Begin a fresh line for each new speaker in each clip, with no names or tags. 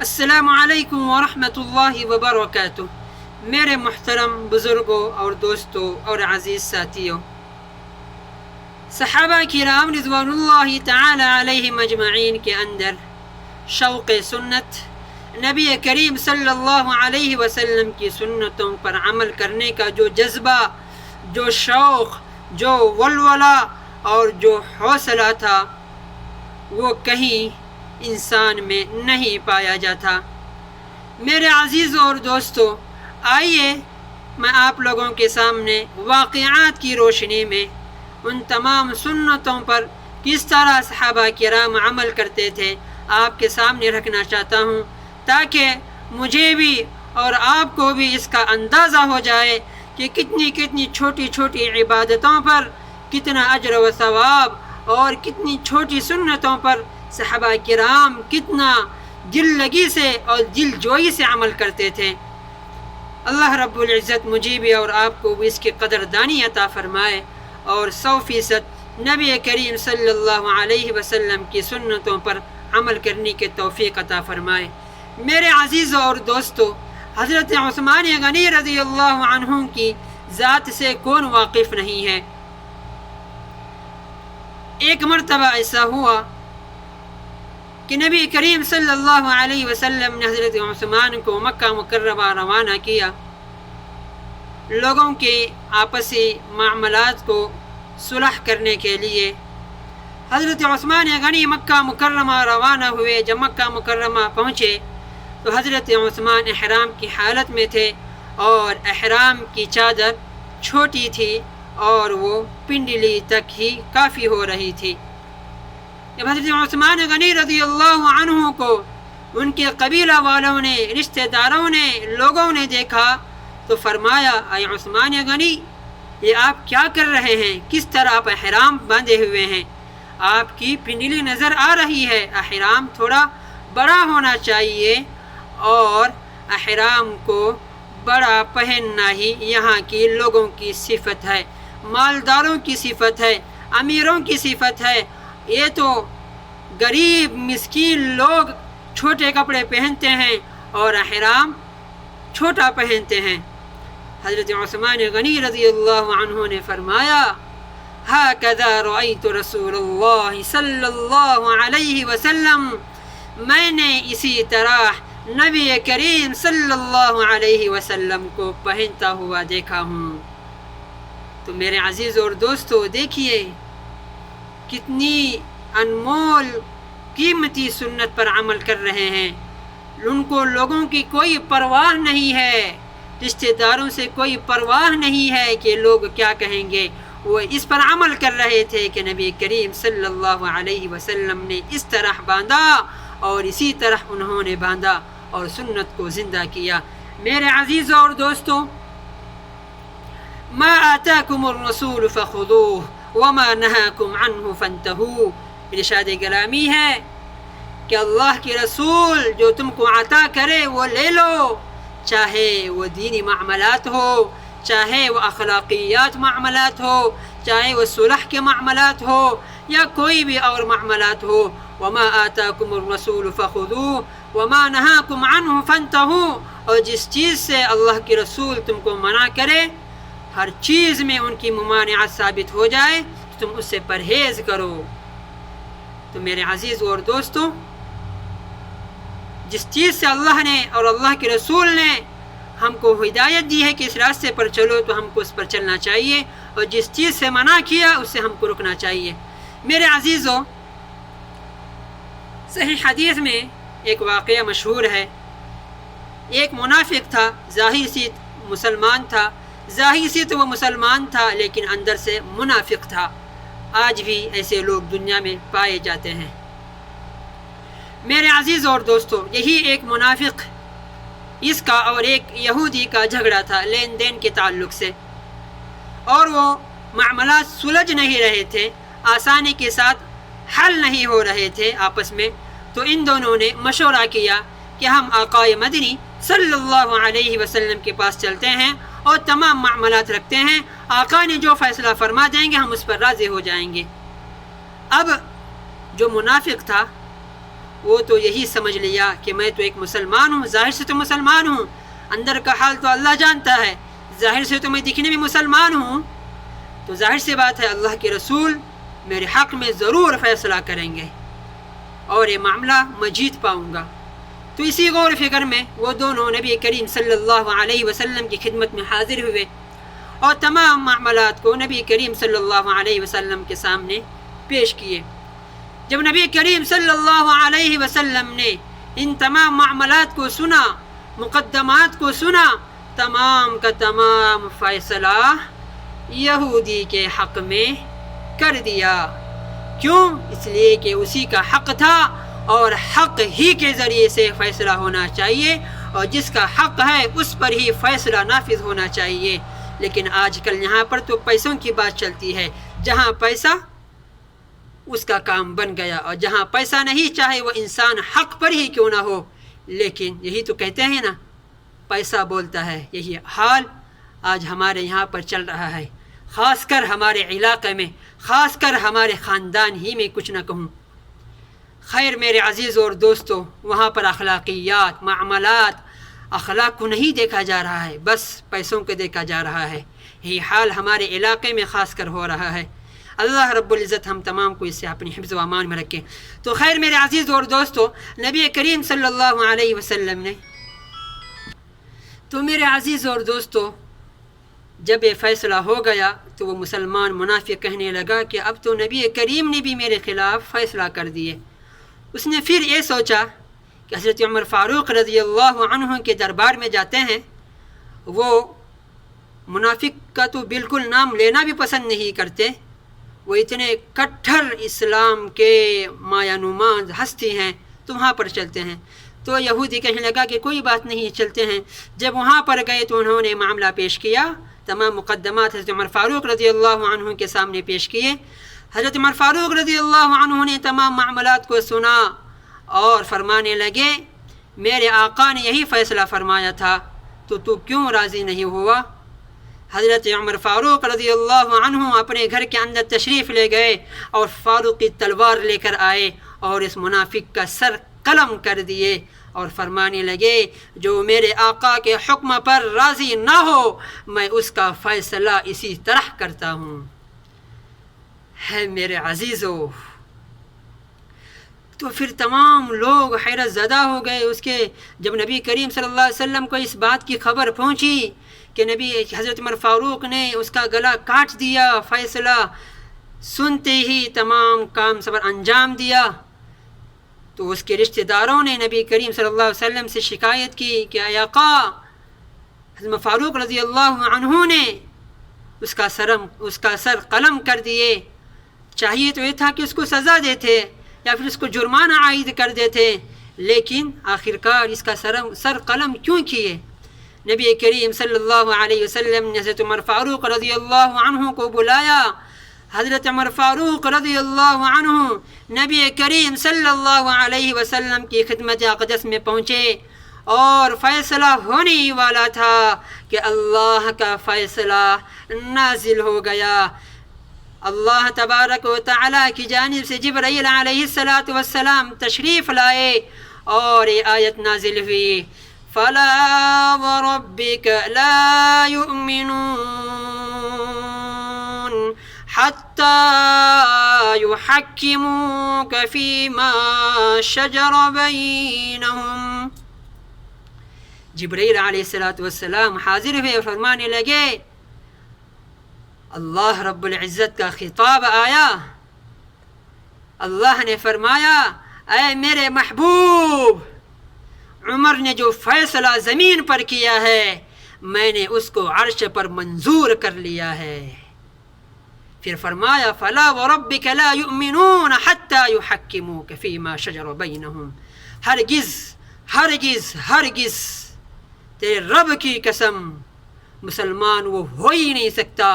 السلام علیکم ورحمۃ اللہ وبرکاتہ۔ میرے محترم بزرگوں اور دوستوں اور عزیز ساتھیوں، صحابہ کرام رضوان اللہ تعالی علیہم اجمعین کے اندر شوق سنت، نبی کریم صلی اللہ علیہ وسلم کی سنتوں پر عمل کرنے کا جو جذبہ، جو شوق، جو ولولہ اور جو حوصلہ تھا، وہ کہیں انسان میں نہیں پایا جاتا۔ میرے عزیزوں اور دوستوں، آئیے میں آپ لوگوں کے سامنے واقعات کی روشنی میں ان تمام سنتوں پر کس طرح صحابہ کرام عمل کرتے تھے آپ کے سامنے رکھنا چاہتا ہوں، تاکہ مجھے بھی اور آپ کو بھی اس کا اندازہ ہو جائے کہ کتنی چھوٹی چھوٹی عبادتوں پر کتنا اجر و ثواب، اور کتنی چھوٹی سنتوں پر صحابہ کرام کتنا دل لگی سے اور دل جوئی سے عمل کرتے تھے۔ اللہ رب العزت مجھے بھی اور آپ کو بھی اس کی قدردانی عطا فرمائے، اور 100% نبی کریم صلی اللہ علیہ وسلم کی سنتوں پر عمل کرنے کی توفیق عطا فرمائے۔ میرے عزیزوں اور دوستوں، حضرت عثمان غنی رضی اللہ عنہ کی ذات سے کون واقف نہیں ہے؟ ایک مرتبہ ایسا ہوا کہ نبی کریم صلی اللہ علیہ وسلم نے حضرت عثمان کو مکہ مکرمہ روانہ کیا، لوگوں کے آپسی معاملات کو صلح کرنے کے لیے۔ حضرت عثمان غنی مکہ مکرمہ روانہ ہوئے۔ جب مکہ مکرمہ پہنچے تو حضرت عثمان احرام کی حالت میں تھے، اور احرام کی چادر چھوٹی تھی اور وہ پنڈلی تک ہی کافی ہو رہی تھی۔ جب حضرت عثمان غنی رضی اللہ عنہ کو ان کے قبیلہ والوں نے، رشتہ داروں نے، لوگوں نے دیکھا تو فرمایا، اے عثمان غنی، یہ آپ کیا کر رہے ہیں؟ کس طرح آپ احرام باندھے ہوئے ہیں؟ آپ کی پنڈلی نظر آ رہی ہے، احرام تھوڑا بڑا ہونا چاہیے، اور احرام کو بڑا پہننا ہی یہاں کی لوگوں کی صفت ہے، مالداروں کی صفت ہے، امیروں کی صفت ہے۔ یہ تو غریب مسکین لوگ چھوٹے کپڑے پہنتے ہیں اور احرام چھوٹا پہنتے ہیں۔ حضرت عثمان غنی رضی اللہ عنہ نے فرمایا، ہَكَذَا رَأَيْتُ رسول اللہ صلی اللہ علیہ وسلم، میں نے اسی طرح نبی کریم صلی اللہ علیہ وسلم کو پہنتا ہوا دیکھا ہوں۔ تو میرے عزیز اور دوستو، دیکھیے کتنی انمول قیمتی سنت پر عمل کر رہے ہیں۔ ان کو لوگوں کی کوئی پرواہ نہیں ہے، رشتہ داروں سے کوئی پرواہ نہیں ہے کہ لوگ کیا کہیں گے۔ وہ اس پر عمل کر رہے تھے کہ نبی کریم صلی اللہ علیہ وسلم نے اس طرح باندھا، اور اسی طرح انہوں نے باندھا اور سنت کو زندہ کیا۔ میرے عزیزوں اور دوستوں، ما آتاکم الرسول فخذوہ وما نہاکم عنہ فانتہوا، ارشاد گرامی ہے کہ اللہ کے رسول جو تم کو عطا کرے وہ لے لو، چاہے وہ دینی معاملات ہو، چاہے وہ اخلاقیات معاملات ہو، چاہے وہ صلح کے معاملات ہو، یا کوئی بھی اور معاملات ہو۔ وما آتاکم الرسول فخذوہ وما نہاکم عنہ فانتہوا، اور جس چیز سے اللہ کے رسول تم کو منع کرے، ہر چیز میں ان کی ممانعت ثابت ہو جائے تو تم اس سے پرہیز کرو۔ تو میرے عزیز اور دوستوں، جس چیز سے اللہ نے اور اللہ کے رسول نے ہم کو ہدایت دی ہے کہ اس راستے پر چلو، تو ہم کو اس پر چلنا چاہیے، اور جس چیز سے منع کیا اس سے ہم کو رکنا چاہیے۔ میرے عزیزوں، صحیح حدیث میں ایک واقعہ مشہور ہے۔ ایک منافق تھا، ظاہر سے مسلمان تھا، ظاہر سے تو وہ مسلمان تھا لیکن اندر سے منافق تھا۔ آج بھی ایسے لوگ دنیا میں پائے جاتے ہیں۔ میرے عزیز اور دوستو، یہی ایک منافق، اس کا اور ایک یہودی کا جھگڑا تھا لین دین کے تعلق سے، اور وہ معاملات سلجھ نہیں رہے تھے، آسانی کے ساتھ حل نہیں ہو رہے تھے آپس میں۔ تو ان دونوں نے مشورہ کیا کہ ہم آقا مدنی صلی اللہ علیہ وسلم کے پاس چلتے ہیں اور تمام معاملات رکھتے ہیں، آقا نے جو فیصلہ فرما دیں گے ہم اس پر راضی ہو جائیں گے۔ اب جو منافق تھا وہ تو یہی سمجھ لیا کہ میں تو ایک مسلمان ہوں، ظاہر سے تو مسلمان ہوں، اندر کا حال تو اللہ جانتا ہے، ظاہر سے تو میں دکھنے میں مسلمان ہوں، تو ظاہر سی بات ہے اللہ کے رسول میرے حق میں ضرور فیصلہ کریں گے اور یہ معاملہ میں جیت پاؤں گا۔ تو اسی غور و فکر میں وہ دونوں نبی کریم صلی اللہ علیہ وسلم کی خدمت میں حاضر ہوئے اور تمام معاملات کو نبی کریم صلی اللہ علیہ وسلم کے سامنے پیش کیے۔ جب نبی کریم صلی اللہ علیہ وسلم نے ان تمام معاملات کو سنا، مقدمات کو سنا، تمام کا تمام فیصلہ یہودی کے حق میں کر دیا۔ کیوں؟ اس لیے کہ اسی کا حق تھا اور حق ہی کے ذریعے سے فیصلہ ہونا چاہیے، اور جس کا حق ہے اس پر ہی فیصلہ نافذ ہونا چاہیے۔ لیکن آج کل یہاں پر تو پیسوں کی بات چلتی ہے، جہاں پیسہ اس کا کام بن گیا، اور جہاں پیسہ نہیں چاہے وہ انسان حق پر ہی کیوں نہ ہو، لیکن یہی تو کہتے ہیں نا پیسہ بولتا ہے۔ یہی حال آج ہمارے یہاں پر چل رہا ہے، خاص کر ہمارے علاقے میں، خاص کر ہمارے خاندان ہی میں کچھ نہ کہوں۔ خیر میرے عزیز اور دوستو، وہاں پر اخلاقیات، معاملات، اخلاق کو نہیں دیکھا جا رہا ہے، بس پیسوں کو دیکھا جا رہا ہے۔ یہی حال ہمارے علاقے میں خاص کر ہو رہا ہے۔ اللہ رب العزت ہم تمام کو اس سے اپنی حفظ و امان میں رکھے۔ تو خیر میرے عزیز اور دوستو، نبی کریم صلی اللہ علیہ وسلم نے تو میرے عزیز اور دوستو جب یہ فیصلہ ہو گیا تو وہ مسلمان منافق کہنے لگا کہ اب تو نبی کریم نے بھی میرے خلاف فیصلہ کر دیے۔ اس نے پھر یہ سوچا کہ حضرت عمر فاروق رضی اللہ عنہ کے دربار میں جاتے ہیں، وہ منافق کا تو بالکل نام لینا بھی پسند نہیں کرتے، وہ اتنے کٹھر اسلام کے مایا نماز ہستی ہیں، تو وہاں پر چلتے ہیں۔ تو یہودی کہنے لگا کہ کوئی بات نہیں، چلتے ہیں۔ جب وہاں پر گئے تو انہوں نے معاملہ پیش کیا، تمام مقدمات حضرت عمر فاروق رضی اللہ عنہ کے سامنے پیش کیے۔ حضرت عمر فاروق رضی اللہ عنہ نے تمام معاملات کو سنا اور فرمانے لگے میرے آقا نے یہی فیصلہ فرمایا تھا، تو کیوں راضی نہیں ہوا؟ حضرت عمر فاروق رضی اللہ عنہ اپنے گھر کے اندر تشریف لے گئے اور فاروق کی تلوار لے کر آئے اور اس منافق کا سر قلم کر دیے اور فرمانے لگے جو میرے آقا کے حکم پر راضی نہ ہو میں اس کا فیصلہ اسی طرح کرتا ہوں۔ ہے میرے عزیزو، تو پھر تمام لوگ حیرت زدہ ہو گئے اس کے جب نبی کریم صلی اللہ علیہ وسلم کو اس بات کی خبر پہنچی کہ نبی حضرت عمر فاروق نے اس کا گلا کاٹ دیا۔ فیصلہ سنتے ہی تمام کام صبر انجام دیا۔ تو اس کے رشتہ داروں نے نبی کریم صلی اللہ علیہ وسلم سے شکایت کی کہ اے آقا، حضرت فاروق رضی اللہ عنہ نے اس کا سر قلم کر دیے، چاہیے تو یہ تھا کہ اس کو سزا دیتے یا پھر اس کو جرمانہ عائد کر دیتے، لیکن آخرکار اس کا سر قلم کیوں کیے؟ نبی کریم صلی اللہ علیہ وسلم نے حضرت عمر فاروق رضی اللہ عنہ کو بلایا۔ حضرت عمر فاروق رضی اللہ عنہ نبی کریم صلی اللہ علیہ وسلم کی خدمت اقدس میں پہنچے اور فیصلہ ہونے ہی والا تھا کہ اللہ کا فیصلہ نازل ہو گیا۔ اللہ تبارک و تعالیٰ کی جانب سے جبرائیل علیہ السلام تشریف لائے اور یہ آیت نازل ہوئی فَلَا وَرَبِّكَ لَا يُؤْمِنُونَ حَتَّى يُحَكِّمُوكَ فِي مَا شَجَرَ بَيْنَهُمْ۔ جبرائیل علیہ السلام حاضر ہوئے اور فرمانے لگے اللہ رب العزت کا خطاب آیا، اللہ نے فرمایا اے میرے محبوب، عمر نے جو فیصلہ زمین پر کیا ہے میں نے اس کو عرش پر منظور کر لیا ہے۔ پھر فرمایا فَلَا وَرَبِّكَ لَا يُؤْمِنُونَ حَتَّى يُحَكِّمُوكَ فِي مَا شَجَرَ بَيْنَهُمْ۔ ہرگز تیرے رب کی قسم مسلمان وہ ہو ہی نہیں سکتا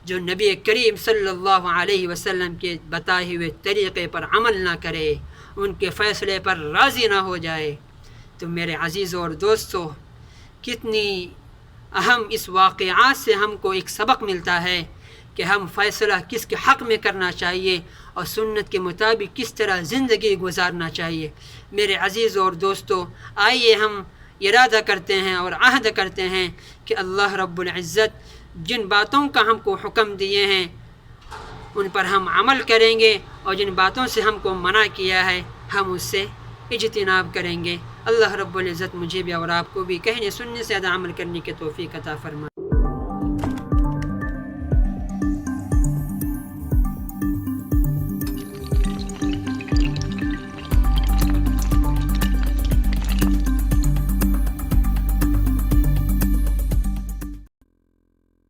جو نبی کریم صلی اللہ علیہ وسلم کے بتائے ہوئے طریقے پر عمل نہ کرے، ان کے فیصلے پر راضی نہ ہو جائے۔ تو میرے عزیزوں اور دوستو، کتنی اہم اس واقعات سے ہم کو ایک سبق ملتا ہے کہ ہم فیصلہ کس کے حق میں کرنا چاہیے اور سنت کے مطابق کس طرح زندگی گزارنا چاہیے۔ میرے عزیز اور دوستو، آئیے ہم ارادہ کرتے ہیں اور عہد کرتے ہیں کہ اللہ رب العزت جن باتوں کا ہم کو حکم دیے ہیں ان پر ہم عمل کریں گے، اور جن باتوں سے ہم کو منع کیا ہے ہم اس سے اجتناب کریں گے۔ اللہ رب العزت مجھے بھی اور آپ کو بھی کہنے سننے سے زیادہ عمل کرنے کی توفیق عطا فرمائے۔